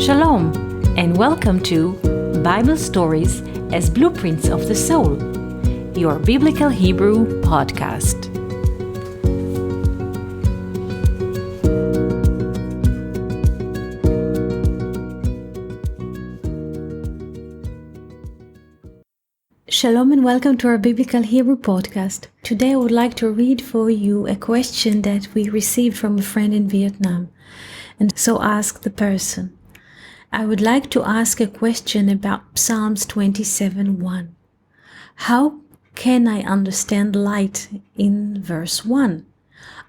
Shalom, and welcome to Bible Stories as Blueprints of the Soul, your Biblical Hebrew podcast. Shalom and welcome to our Biblical Hebrew podcast. Today I would like to read for you a question that we received from a friend in Vietnam. And so ask the person. I would like to ask a question about Psalms 27:1. How can I understand light in verse 1?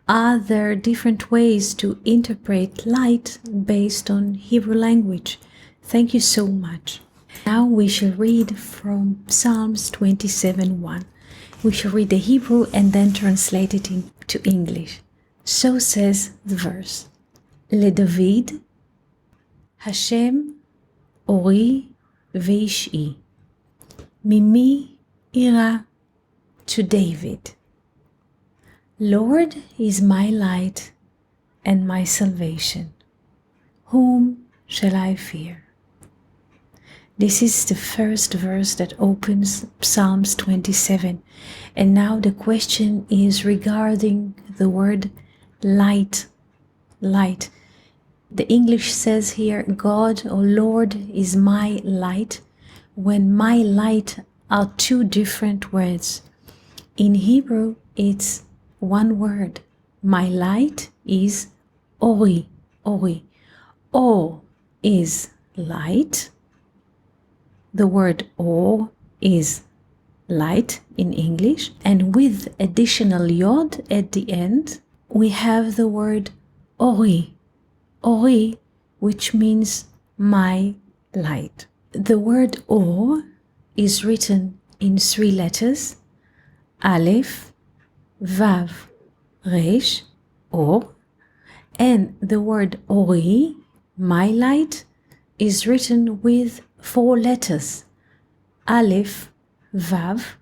Are there different ways to interpret light based on Hebrew language? Thank you so much. Now we shall read from Psalms 27:1. We shall read the Hebrew and then translate it into English. So says the verse. לדוד, השם אורי ואישי, ממי יירא, to David. Lord is my light and my salvation. Whom shall I fear? This is the first verse that opens Psalms 27. And now the question is regarding the word light. Light. The English says here, God or Lord is my light, when my light are two different words. In Hebrew, it's one word. My light is Ori, Ori. Or is light. The word or is light in English. And with additional yod at the end, we have the word Ori. Ori, which means my light. The word or is written in three letters, Aleph, Vav, Resh, or, and the word Ori, my light, is written with four letters, Aleph, Vav,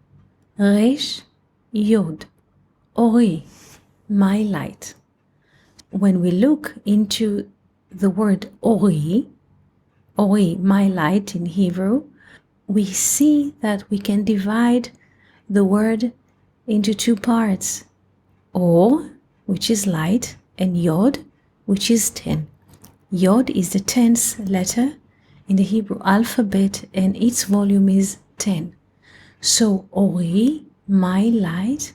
Resh, Yod. Ori, my light. When we look into the word Ori, Ori, my light in Hebrew, we see that we can divide the word into two parts. Or, which is light, and Yod, which is 10. Yod is the 10th letter in the Hebrew alphabet, and its volume is 10. So Ori, my light,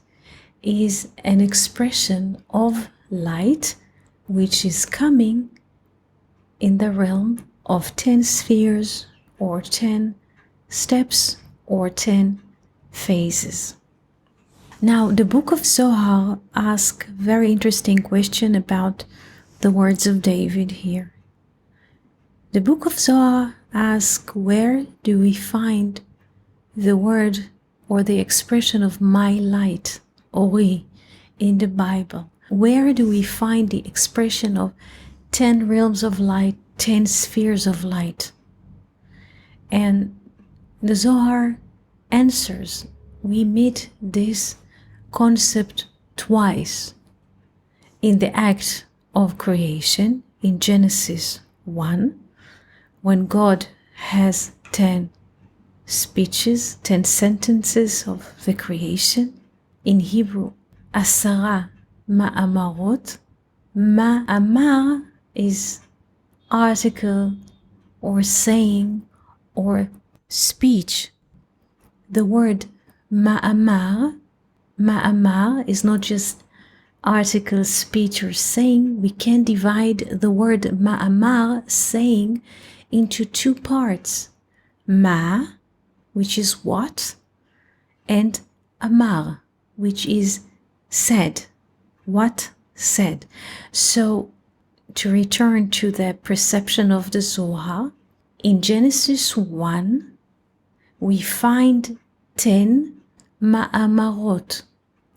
is an expression of light which is coming in the realm of 10 spheres or 10 steps or 10 phases. Now, the book of Zohar asks a very interesting question about the words of David here. The book of Zohar asks, where do we find the word or the expression of my light, Ori, in the Bible? Where do we find the expression of 10 realms of light, 10 spheres of light? And the Zohar answers, we meet this concept twice. In the act of creation, in Genesis 1, when God has 10 speeches, 10 sentences of the creation. In Hebrew, Asara Ma'amarot. Ma'amar is article or saying or speech. The word Ma'amar is not just article, speech or saying. We can divide the word Ma'amar, saying, into two parts. Ma, which is what, and Amar, which is said. What said. So, to return to the perception of the Zohar, in Genesis 1, we find 10 ma'amarot.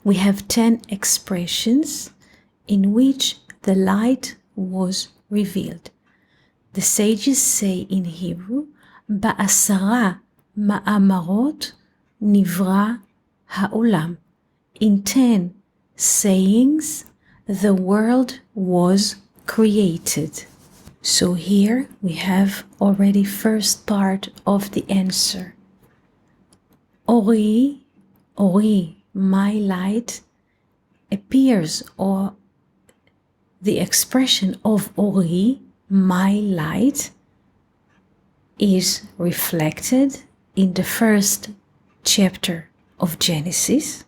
We have 10 expressions in which the light was revealed. The sages say in Hebrew, Ba'asara ma'amarot nivra ha'olam. In 10 sayings, the world was created. So here we have already first part of the answer. Ori, Ori, my light, appears, or the expression of Ori, my light, is reflected in the first chapter of Genesis,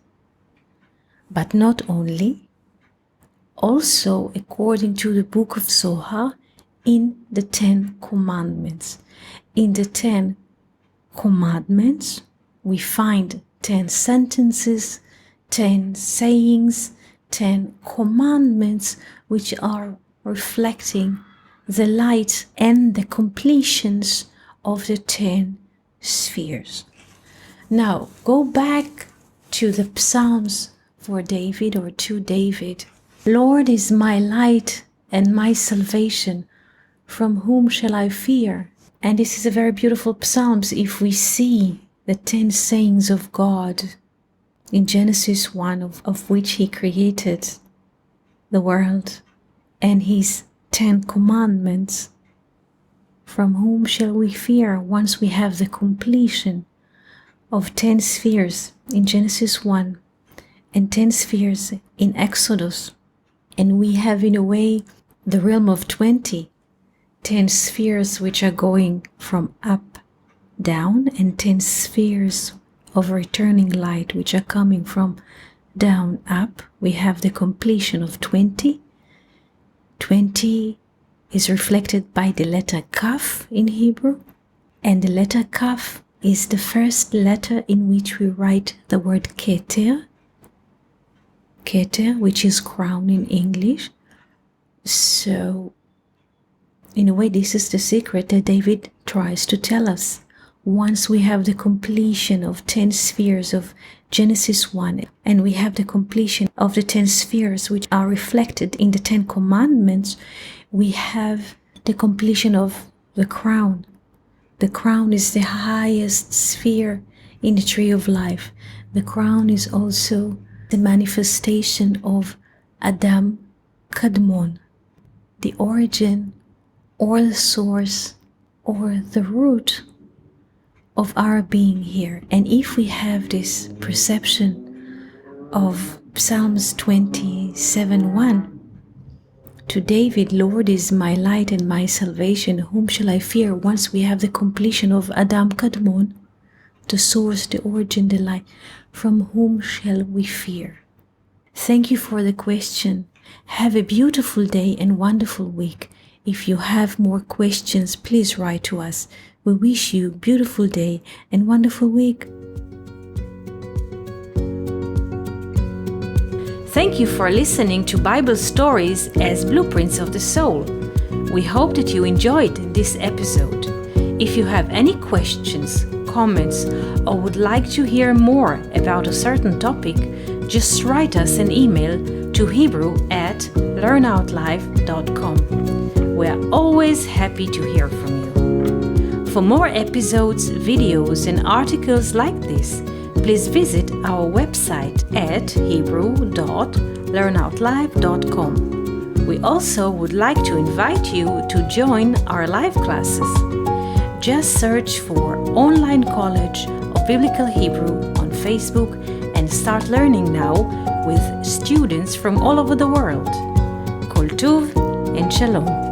but not only, also according to the book of Zohar, in the 10 Commandments. In the 10 Commandments, we find 10 sentences, 10 sayings, 10 commandments, which are reflecting the light and the completions of the 10 spheres. Now, go back to the Psalms for David, or to David. Lord is my light and my salvation. From whom shall I fear? And this is a very beautiful Psalms if we see the 10 sayings of God in Genesis 1, of which he created the world, and his 10 commandments. From whom shall we fear once we have the completion of 10 spheres in Genesis 1 and 10 spheres in Exodus? And we have in a way the realm of 20, 10 spheres which are going from up, down, and 10 spheres of returning light which are coming from down, up. We have the completion of 20. 20 is reflected by the letter Kaf in Hebrew, and the letter Kaf is the first letter in which we write the word Keter, Keter, which is crown in English. So, in a way, this is the secret that David tries to tell us. Once we have the completion of 10 spheres of Genesis 1, and we have the completion of the 10 spheres which are reflected in the 10 commandments, we have the completion of the crown. The crown is the highest sphere in the tree of life. The crown is also the manifestation of Adam Kadmon, the origin or the source or the root of our being here. And if we have this perception of Psalms 27:1, to David, Lord is my light and my salvation, whom shall I fear? Once we have the completion of Adam Kadmon, the source, the origin, the light, from whom shall we fear? Thank you for the question. Have a beautiful day and wonderful week. If you have more questions, please write to us. We wish you a beautiful day and wonderful week. Thank you for listening to Bible Stories as Blueprints of the Soul. We hope that you enjoyed this episode. If you have any questions, comments, or would like to hear more about a certain topic, just write us an email to hebrew@learnoutlive.com. We are always happy to hear from you. For more episodes, videos, and articles like this, please visit our website at hebrew.learnoutlive.com. We also would like to invite you to join our live classes. Just search for Online College of Biblical Hebrew on Facebook and start learning now with students from all over the world. Koltuv and Shalom.